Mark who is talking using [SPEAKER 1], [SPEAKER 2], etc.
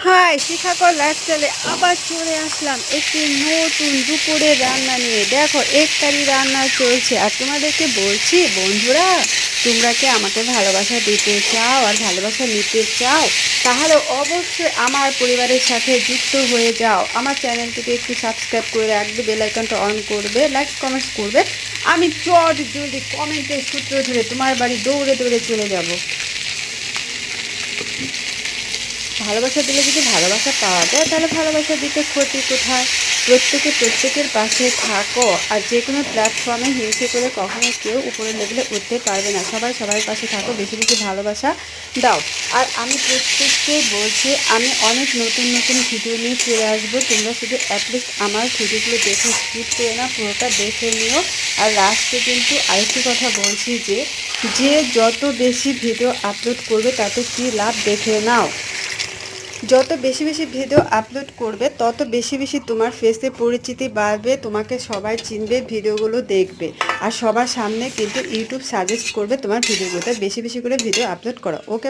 [SPEAKER 1] High, শিখাকর লাইফস্টাইলে আবার চলে আসলাম একটি নতুন দুপুরের রান্না নিয়ে। দেখো, এক কারি রান্না চলছে আর তোমাদেরকে বলছি বন্ধুরা, তোমরা কি আমাকে ভালোবাসা দিতে চাও আর ভালোবাসা নিতে চাও, তাহলে অবশ্যই আমার পরিবারের সাথে যুক্ত হয়ে যাও। আমার চ্যানেলটিকে একটু সাবস্ক্রাইব করে রাখবে, বেল আইকনটা অন করবে, লাইক কমেন্টস করবে। আমি চট জলদি কমেন্টের সূত্র ধরে তোমার বাড়ি দৌড়ে দৌড়ে চলে যাব। ভালোবাসা দিলে যদি ভালোবাসা পাওয়া যায় তাহলে ভালোবাসা দিতে ক্ষতি কোথায়? প্রত্যেকে প্রত্যেকের পাশে থাকো, আর যে কোনো প্ল্যাটফর্মে হিংসে করে কখনো কেউ উপরের লেভেলে উঠতে পারবে না। সবাই সবার পাশে থাকো, বেশি বেশি ভালোবাসা দাও। আর আমি প্রত্যেককে বলছি, আমি অনেক নতুন নতুন ভিডিও নিয়ে চলে আসবো। তোমরা শুধু অ্যাটলিস্ট আমার ভিডিওগুলো দেখে স্কিপ করে না, পুরোটা দেখে নিও। আর লাস্টে কিন্তু আরেকটি কথা বলছি যে যে যত বেশি ভিডিও আপলোড করবে তাতে কী লাভ দেখে নাও। যত বেশি বেশি ভিডিও আপলোড করবে তত বেশি বেশি তোমার ফেসে পরিচিতি বাড়বে, তোমাকে সবাই চিনবে, ভিডিওগুলো দেখবে। আর সবার সামনে কিন্তু ইউটিউব সাজেস্ট করবে তোমার ভিডিওগুলোতে বেশি বেশি করে ভিডিও আপলোড করো। ওকে।